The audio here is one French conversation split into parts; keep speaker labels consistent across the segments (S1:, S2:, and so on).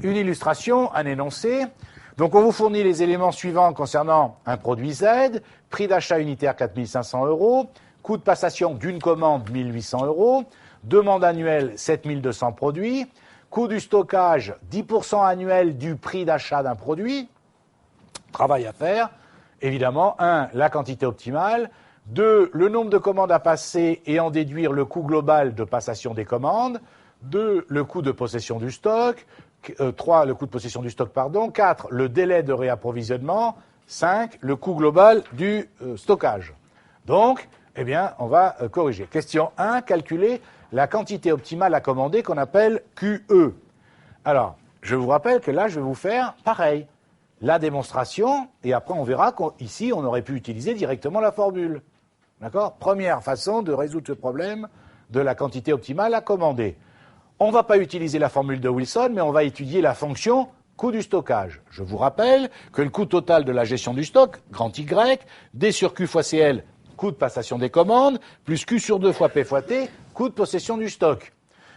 S1: Une illustration, un énoncé. Donc on vous fournit les éléments suivants concernant un produit Z, prix d'achat unitaire 4 500 €, coût de passation d'une commande 1 800 €, demande annuelle 7 200 produits, coût du stockage 10% annuel du prix d'achat d'un produit, travail à faire, évidemment, 1, la quantité optimale, 2, le nombre de commandes à passer et en déduire le coût global de passation des commandes, 2, le coût de possession du stock, 3, le coût de possession du stock, 4, le délai de réapprovisionnement, 5, le coût global du stockage. Donc, eh bien, on va corriger. Question 1, calculer la quantité optimale à commander qu'on appelle QE. Alors, je vous rappelle que là, je vais vous faire pareil. La démonstration, et après on verra qu'ici, on aurait pu utiliser directement la formule. D'accord ? Première façon de résoudre ce problème de la quantité optimale à commander. On ne va pas utiliser la formule de Wilson, mais on va étudier la fonction coût du stockage. Je vous rappelle que le coût total de la gestion du stock, grand Y, D sur Q fois CL, coût de passation des commandes, plus Q sur 2 fois P fois T, coût de possession du stock.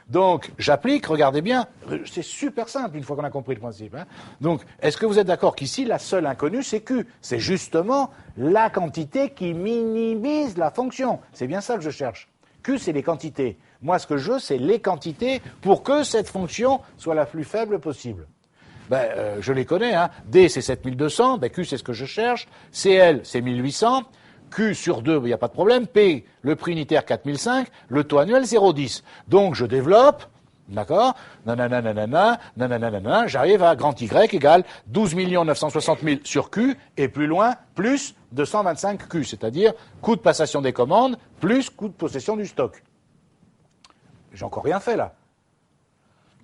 S1: Donc, j'applique, regardez bien, c'est super simple une fois qu'on a compris le principe. Hein. Donc, est-ce que vous êtes d'accord qu'ici, la seule inconnue, c'est Q? C'est justement la quantité qui minimise la fonction. C'est bien ça que je cherche. Q, c'est les quantités. Moi, ce que je veux, c'est les quantités pour que cette fonction soit la plus faible possible. Je les connais. Hein. D, c'est 7200. Q, c'est ce que je cherche. CL, c'est 1800. Q sur 2, il n'y a pas de problème. P, le prix unitaire 4005, le taux annuel 0,10. Donc je développe, d'accord, nanana, j'arrive à grand Y égale 12 960 000 sur Q, et plus loin, plus 225 Q, c'est-à-dire coût de passation des commandes, plus coût de possession du stock. J'ai encore rien fait là.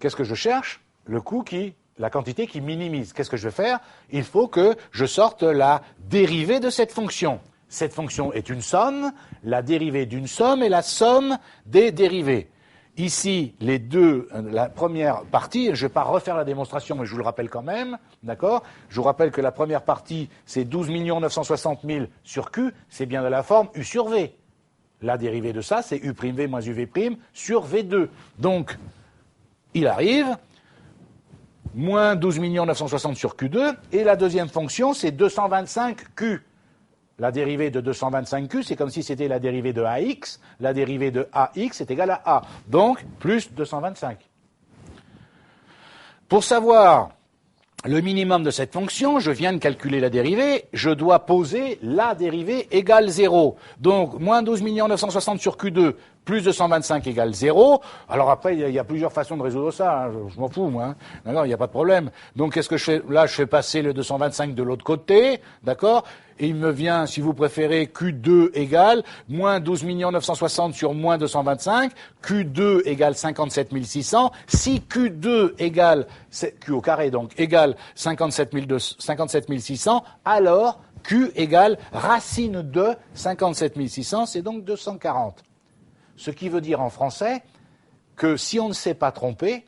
S1: Qu'est-ce que je cherche? La quantité qui minimise. Qu'est-ce que je vais faire? Il faut que je sorte la dérivée de cette fonction. Cette fonction est une somme, la dérivée d'une somme est la somme des dérivées. Ici, la première partie, je ne vais pas refaire la démonstration, mais je vous le rappelle quand même, d'accord? Je vous rappelle que la première partie, c'est 12 960 000 sur Q, c'est bien de la forme U sur V. La dérivée de ça, c'est U'V moins UV' sur V2. Donc, il arrive, moins 12 960 sur Q2, et la deuxième fonction, c'est 225Q. La dérivée de 225Q, c'est comme si c'était la dérivée de AX. La dérivée de AX est égale à A. Donc, plus 225. Pour savoir le minimum de cette fonction, je viens de calculer la dérivée, je dois poser la dérivée égale 0. Donc, moins 12 960 sur Q2 plus 225 égale 0. Alors après, il y a plusieurs façons de résoudre ça. Hein. Je m'en fous, moi. Hein. D'accord, il n'y a pas de problème. Donc, qu'est-ce que je fais? Là, je fais passer le 225 de l'autre côté. D'accord? Et il me vient, si vous préférez, Q2 égale moins 12 960 sur moins 225. Q2 égale 57 600. Si Q2 égale, Q au carré donc, égale 57 600, alors Q égale racine de 57 600, c'est donc 240. Ce qui veut dire en français que si on ne s'est pas trompé,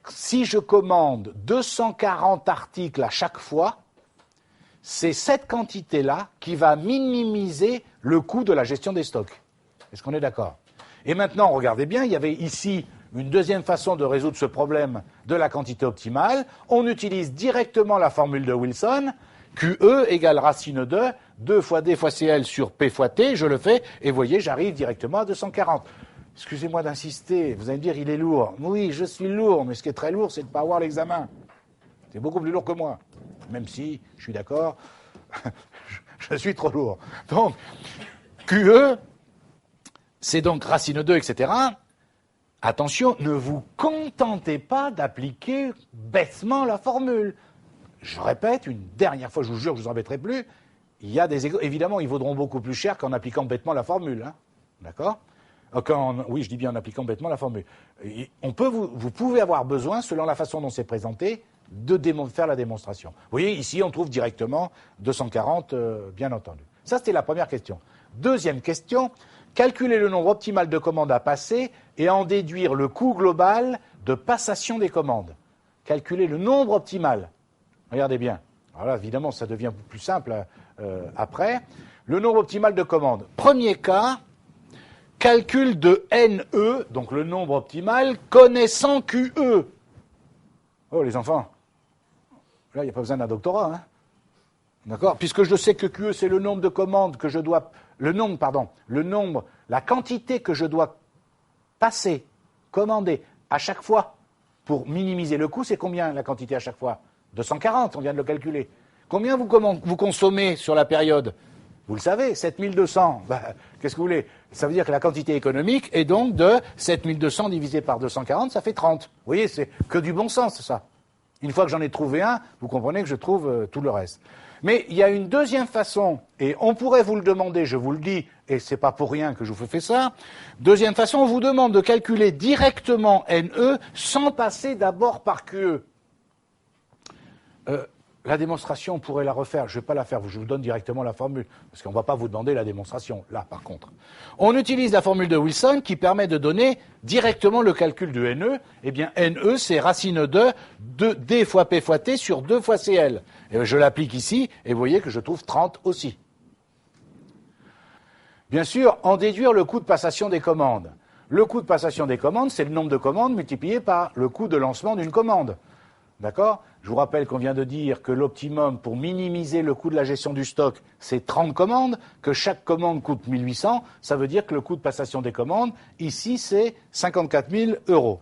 S1: si je commande 240 articles à chaque fois, c'est cette quantité-là qui va minimiser le coût de la gestion des stocks. Est-ce qu'on est d'accord? Et maintenant, regardez bien, il y avait ici une deuxième façon de résoudre ce problème de la quantité optimale. On utilise directement la formule de Wilson, QE égale racine de 2 fois D fois CL sur P fois T, je le fais, et vous voyez, j'arrive directement à 240. Excusez-moi d'insister, vous allez me dire, il est lourd. Oui, je suis lourd, mais ce qui est très lourd, c'est de ne pas avoir l'examen. C'est beaucoup plus lourd que moi. Même si, je suis d'accord, je suis trop lourd. Donc, QE, c'est donc racine 2, etc. Attention, ne vous contentez pas d'appliquer bêtement la formule. Je répète, une dernière fois, je vous jure que je ne vous embêterai plus, il y a des évidemment, ils vaudront beaucoup plus cher qu'en appliquant bêtement la formule. Hein. D'accord? Oui, je dis bien en appliquant bêtement la formule. Vous pouvez avoir besoin, selon la façon dont c'est présenté, de faire la démonstration. Vous voyez, ici, on trouve directement 240, bien entendu. Ça, c'était la première question. Deuxième question, calculer le nombre optimal de commandes à passer et en déduire le coût global de passation des commandes. Calculer le nombre optimal. Regardez bien. Alors là, évidemment, ça devient plus simple après. Le nombre optimal de commandes. Premier cas, calcul de NE, donc le nombre optimal, connaissant QE. Oh, les enfants, là, il n'y a pas besoin d'un doctorat, hein. D'accord? Puisque je sais que QE, c'est le nombre de commandes que je dois... le nombre, la quantité que je dois passer, commander à chaque fois pour minimiser le coût, c'est combien la quantité à chaque fois? 240, on vient de le calculer. Combien vous consommez sur la période? Vous le savez, 7200. Qu'est-ce que vous voulez? Ça veut dire que la quantité économique est donc de 7200 divisé par 240, ça fait 30. Vous voyez, c'est que du bon sens, ça. Une fois que j'en ai trouvé un, vous comprenez que je trouve tout le reste. Mais il y a une deuxième façon, et on pourrait vous le demander, je vous le dis, et c'est pas pour rien que je vous fais ça. Deuxième façon, on vous demande de calculer directement NE sans passer d'abord par QE. La démonstration, on pourrait la refaire. Je ne vais pas la faire, je vous donne directement la formule, parce qu'on ne va pas vous demander la démonstration, là, par contre. On utilise la formule de Wilson qui permet de donner directement le calcul de NE. Eh bien, NE, c'est racine de D fois P fois T sur 2 fois CL. Et je l'applique ici, et vous voyez que je trouve 30 aussi. Bien sûr, en déduire le coût de passation des commandes. Le coût de passation des commandes, c'est le nombre de commandes multiplié par le coût de lancement d'une commande. D'accord? Je vous rappelle qu'on vient de dire que l'optimum pour minimiser le coût de la gestion du stock, c'est 30 commandes, que chaque commande coûte 1800. Ça veut dire que le coût de passation des commandes, ici, c'est 54 000 €.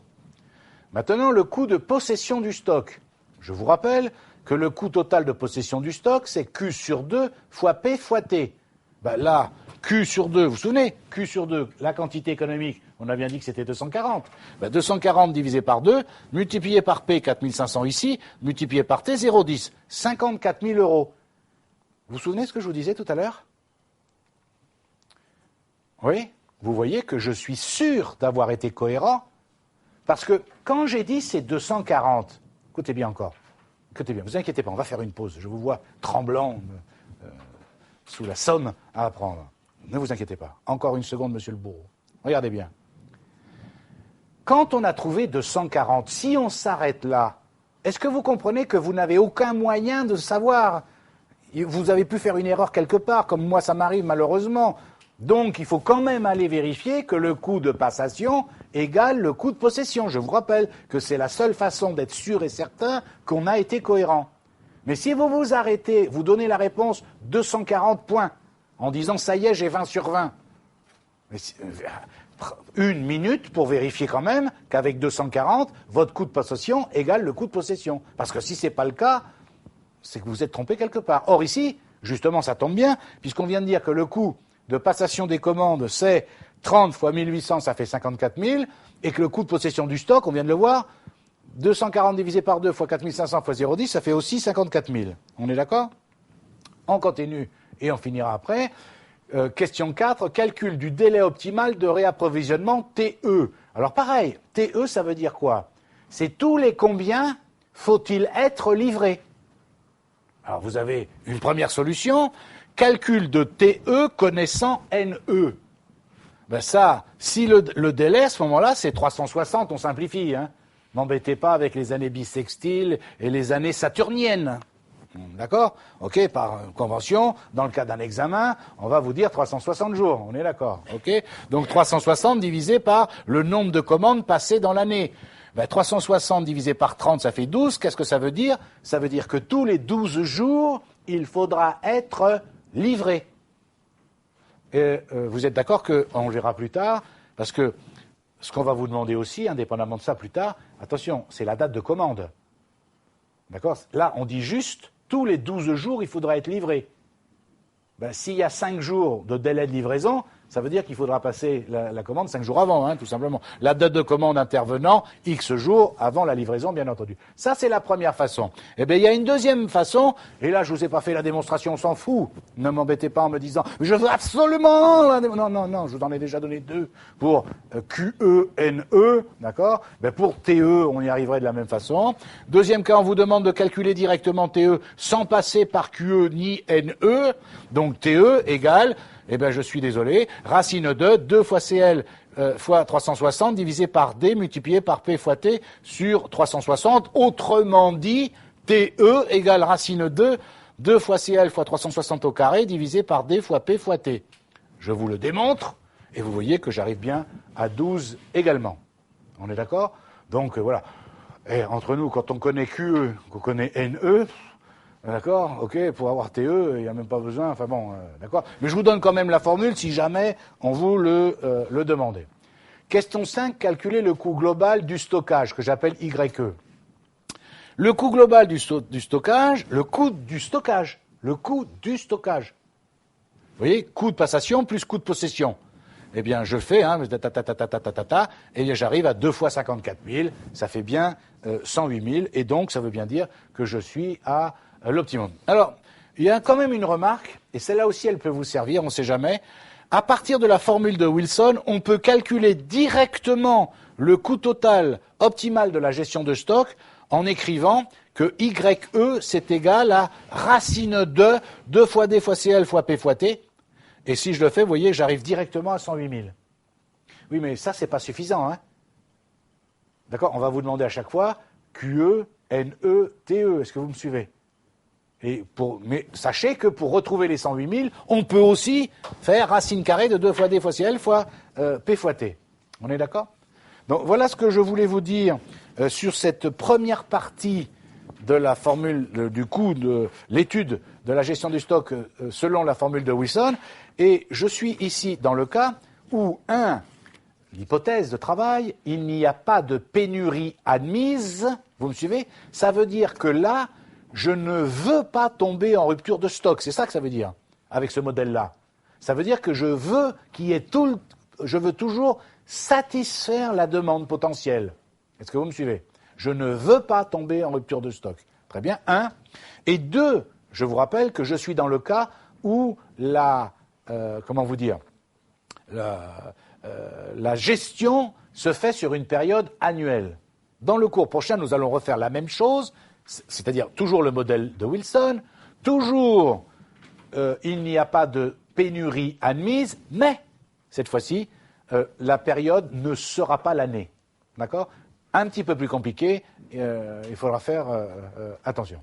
S1: Maintenant, le coût de possession du stock. Je vous rappelle que le coût total de possession du stock, c'est Q sur 2 fois P fois T. Là, Q sur 2, vous vous souvenez? Q sur 2, la quantité économique, on a bien dit que c'était 240. 240 divisé par 2, multiplié par P, 4500 ici, multiplié par T, 0,10. 54 000 €. Vous vous souvenez ce que je vous disais tout à l'heure? Oui? Vous voyez que je suis sûr d'avoir été cohérent, parce que quand j'ai dit c'est 240, écoutez bien encore, écoutez bien, ne vous inquiétez pas, on va faire une pause, je vous vois tremblant, sous la somme à apprendre. Ne vous inquiétez pas. Encore une seconde, monsieur le bourreau. Regardez bien. Quand on a trouvé 240, si on s'arrête là, est-ce que vous comprenez que vous n'avez aucun moyen de savoir? Vous avez pu faire une erreur quelque part, comme moi ça m'arrive malheureusement. Donc il faut quand même aller vérifier que le coût de passation égale le coût de possession. Je vous rappelle que c'est la seule façon d'être sûr et certain qu'on a été cohérent. Mais si vous vous arrêtez, vous donnez la réponse 240 points, en disant ça y est, j'ai 20 sur 20. Mais une minute pour vérifier quand même qu'avec 240, votre coût de possession égale le coût de possession. Parce que si ce n'est pas le cas, c'est que vous êtes trompé quelque part. Or ici, justement, ça tombe bien, puisqu'on vient de dire que le coût de passation des commandes, c'est 30 fois 1800, ça fait 54 000, et que le coût de possession du stock, on vient de le voir, 240 divisé par 2 fois 4500 fois 0,10, ça fait aussi 54 000. On est d'accord? On continue et on finira après. Question 4, calcul du délai optimal de réapprovisionnement TE. Alors pareil, TE, ça veut dire quoi? C'est tous les combien faut-il être livré? Alors vous avez une première solution, calcul de TE connaissant NE. Ça, si le délai à ce moment-là, c'est 360, on simplifie, hein. M'embêtez pas avec les années bissextiles et les années saturniennes. D'accord? Ok, par convention, dans le cas d'un examen, on va vous dire 360 jours. On est d'accord? Ok? Donc 360 divisé par le nombre de commandes passées dans l'année. 360 divisé par 30, ça fait 12. Qu'est-ce que ça veut dire? Ça veut dire que tous les 12 jours, il faudra être livré. Et vous êtes d'accord qu'on le verra plus tard, parce que ce qu'on va vous demander aussi, indépendamment de ça plus tard, attention, c'est la date de commande. D'accord? Là, on dit juste, tous les 12 jours, il faudra être livré. S'il y a 5 jours de délai de livraison, ça veut dire qu'il faudra passer la commande 5 jours avant, hein, tout simplement. La date de commande intervenant X jours avant la livraison, bien entendu. Ça, c'est la première façon. Eh bien, il y a une deuxième façon, et là, je vous ai pas fait la démonstration, on s'en fout. Ne m'embêtez pas en me disant, je veux absolument la démonstration. Non, je vous en ai déjà donné 2 pour QE, NE, d'accord? Pour TE, on y arriverait de la même façon. Deuxième cas, on vous demande de calculer directement TE sans passer par QE ni NE. Donc, TE égale, je suis désolé, racine de 2 fois CL fois 360 divisé par D multiplié par P fois T sur 360. Autrement dit, TE égale racine de 2 fois CL fois 360 au carré divisé par D fois P fois T. Je vous le démontre, et vous voyez que j'arrive bien à 12 également. On est d'accord? Donc voilà. Et entre nous, quand on connaît QE, qu'on connaît NE, d'accord, ok, pour avoir TE, il n'y a même pas besoin, enfin bon, d'accord. Mais je vous donne quand même la formule si jamais on vous le demandait. Question 5, calculer le coût global du stockage, que j'appelle YE. Le coût global du stockage, le coût du stockage. Vous voyez, coût de passation plus coût de possession. Eh bien, je fais, et bien j'arrive à 2 fois 54 000, ça fait bien 108 000, et donc ça veut bien dire que je suis à l'optimum. Alors, il y a quand même une remarque, et celle-là aussi elle peut vous servir, on ne sait jamais. À partir de la formule de Wilson, on peut calculer directement le coût total optimal de la gestion de stock en écrivant que YE, c'est égal à racine de 2 fois D fois CL fois P fois T. Et si je le fais, vous voyez, j'arrive directement à 108 000. Oui, mais ça, c'est pas suffisant, hein. D'accord? On va vous demander à chaque fois QE, NE, TE. Est-ce que vous me suivez? Mais sachez que pour retrouver les 108 000, on peut aussi faire racine carrée de 2 fois D fois CL fois P fois T. On est d'accord? Donc voilà ce que je voulais vous dire sur cette première partie de la formule du coût de l'étude de la gestion du stock selon la formule de Wilson. Et je suis ici dans le cas où, l'hypothèse de travail, il n'y a pas de pénurie admise. Vous me suivez? Ça veut dire que là, je ne veux pas tomber en rupture de stock. C'est ça que ça veut dire, avec ce modèle-là. Ça veut dire que je veux je veux toujours satisfaire la demande potentielle. Est-ce que vous me suivez? Je ne veux pas tomber en rupture de stock. Très bien, 1. Et 2, je vous rappelle que je suis dans le cas où la gestion se fait sur une période annuelle. Dans le cours prochain, nous allons refaire la même chose, c'est-à-dire toujours le modèle de Wilson, toujours il n'y a pas de pénurie admise, mais cette fois-ci, la période ne sera pas l'année. D'accord? Un petit peu plus compliqué, il faudra faire attention.